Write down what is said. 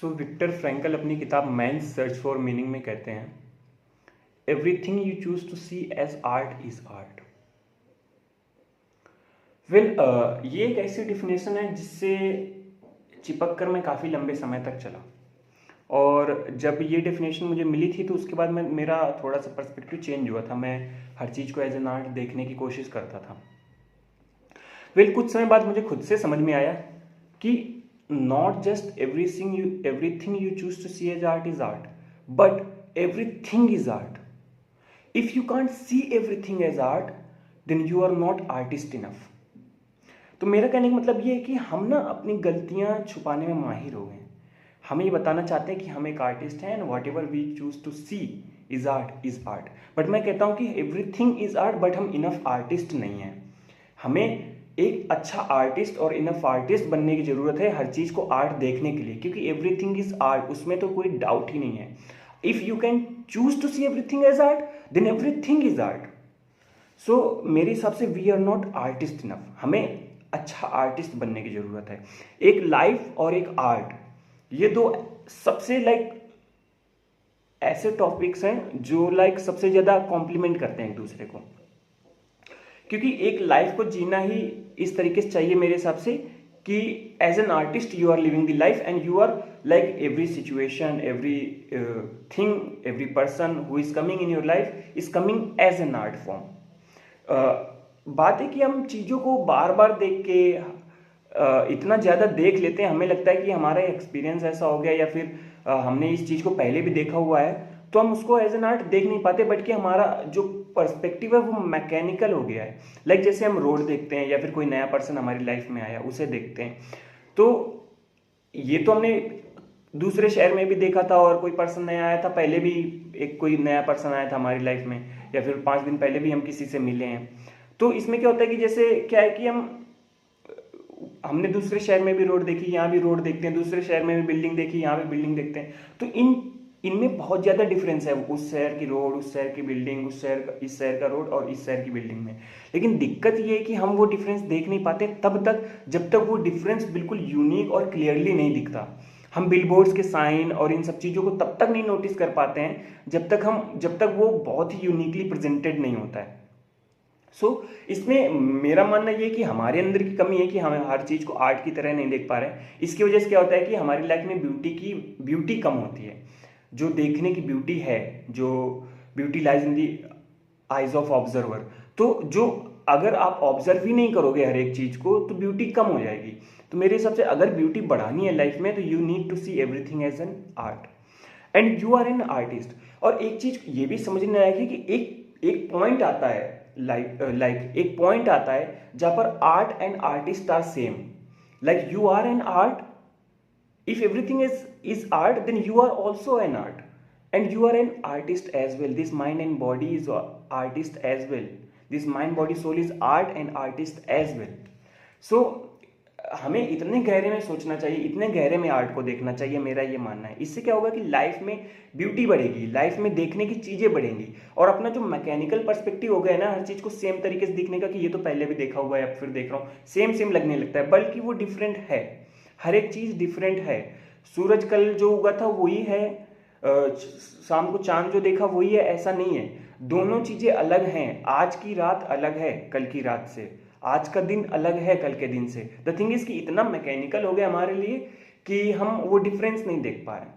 Victor Frankel अपनी किताब mains search for meaning में कहते हैं, everything you choose to see as art is art. ये एक ऐसी डिफिनेशन है जिससे चिपक कर मैं काफ़ी लंबे समय तक चला, और जब ये डेफिनेशन मुझे मिली थी तो उसके बाद मेरा थोड़ा सा पर्सपेक्टिव चेंज हुआ था। मैं हर चीज़ को एज एन आर्ट देखने की कोशिश करता था। कुछ समय बाद मुझे खुद से समझ में आया कि not just everything you choose to see as art is art, but everything is art. If you can't see everything as art, then you are not artist enough. तो मेरा कहने का मतलब ये है कि हम ना अपनी गलतियां छुपाने में माहिर हो गए। हम ये बताना चाहते हैं कि हम एक आर्टिस्ट हैं, and whatever we choose to see is art. But मैं कहता हूं कि एवरीथिंग इज आर्ट, बट हम इनफ आर्टिस्ट नहीं हैं। हमें एक अच्छा आर्टिस्ट और इनफ आर्टिस्ट बनने की जरूरत है हर चीज को आर्ट देखने के लिए, क्योंकि एवरीथिंग इज आर्ट, उसमें तो कोई डाउट ही नहीं है। If you can choose to see everything as art, then everything is art. So मेरे हिसाब से we are not artist enough, हमें अच्छा आर्टिस्ट बनने की जरूरत है। एक लाइफ और एक आर्ट, ये दो सबसे ऐसे टॉपिक्स हैं जो सबसे ज्यादा कॉम्प्लीमेंट करते हैं एक दूसरे को, क्योंकि एक लाइफ को जीना ही इस तरीके से चाहिए मेरे हिसाब से कि as an artist you are living the life, and you are every situation, every thing, every person who is coming in your life is coming as an art form. बात है कि हम चीज़ों को बार बार देख के इतना ज़्यादा देख लेते हैं, हमें लगता है कि हमारा एक ऐसा हो गया, या फिर हमने इस चीज़ को पहले भी देखा हुआ है, तो हम उसको एज एन आर्ट देख नहीं पाते, बट कि हमारा जो पर्सपेक्टिव है वो मैकेनिकल हो गया है। जैसे हम रोड देखते हैं या फिर कोई नया पर्सन हमारी लाइफ में आया उसे देखते हैं, तो ये तो हमने दूसरे शहर में भी देखा था, और कोई पर्सन नया आया था, पहले भी एक कोई नया पर्सन आया था हमारी लाइफ में, या फिर 5 दिन पहले भी हम किसी से मिले हैं। तो इसमें क्या होता है कि जैसे क्या है कि हमने दूसरे शहर में भी रोड देखी, यहाँ भी रोड देखते हैं, दूसरे शहर में भी बिल्डिंग देखी, यहाँ भी बिल्डिंग देखते हैं। तो इनमें बहुत ज़्यादा डिफरेंस है, उस शहर की रोड, उस शहर की बिल्डिंग, इस शहर का रोड और इस शहर की बिल्डिंग में। लेकिन दिक्कत ये है कि हम वो डिफरेंस देख नहीं पाते तब तक जब तक वो डिफरेंस बिल्कुल यूनिक और क्लियरली नहीं दिखता। हम बिलबोर्ड्स के साइन और इन सब चीज़ों को तब तक नहीं नोटिस कर पाते हैं जब तक वो बहुत ही यूनिकली प्रेजेंटेड नहीं होता है। इसमें मेरा मानना ये है कि हमारे अंदर की कमी है कि हम हर चीज़ को आर्ट की तरह नहीं देख पा रहे हैं। इसकी वजह से क्या होता है कि हमारी लाइफ में ब्यूटी कम होती है। जो देखने की ब्यूटी है, जो beauty lies in the eyes of observer, तो जो अगर आप ऑब्जर्व ही नहीं करोगे हर एक चीज़ को, तो ब्यूटी कम हो जाएगी। तो मेरे हिसाब से अगर ब्यूटी बढ़ानी है लाइफ में, तो you need to see everything as an art, and you are an artist. और एक चीज़ ये भी समझने आएगी कि एक पॉइंट आता है, एक पॉइंट आता है जहां पर art and artist are same. You are an art, if everything is art, then you are also an art, and you are an artist as well. This mind and body is artist as well. This mind body soul is art and artist as well. So हमें इतने गहरे में सोचना चाहिए, इतने गहरे में art को देखना चाहिए, मेरा ये मानना है। इससे क्या होगा कि लाइफ में ब्यूटी बढ़ेगी, लाइफ में देखने की चीज़ें बढ़ेंगी, और अपना जो मैकेनिकल पर्सपेक्टिव हो गया है ना, हर चीज़ को सेम तरीके से दिखने का कि ये तो पहले भी देखा हुआ है या फिर देख रहा हूँ, सेम लगने लगता है, बल्कि वो डिफरेंट है। हर एक चीज़ डिफरेंट है। सूरज कल जो उगा था वही है, शाम को चांद जो देखा वही है, ऐसा नहीं है। दोनों चीज़ें अलग हैं। आज की रात अलग है कल की रात से, आज का दिन अलग है कल के दिन से। द थिंग इज कि इतना मैकेनिकल हो गया हमारे लिए कि हम वो डिफरेंस नहीं देख पा रहे हैं।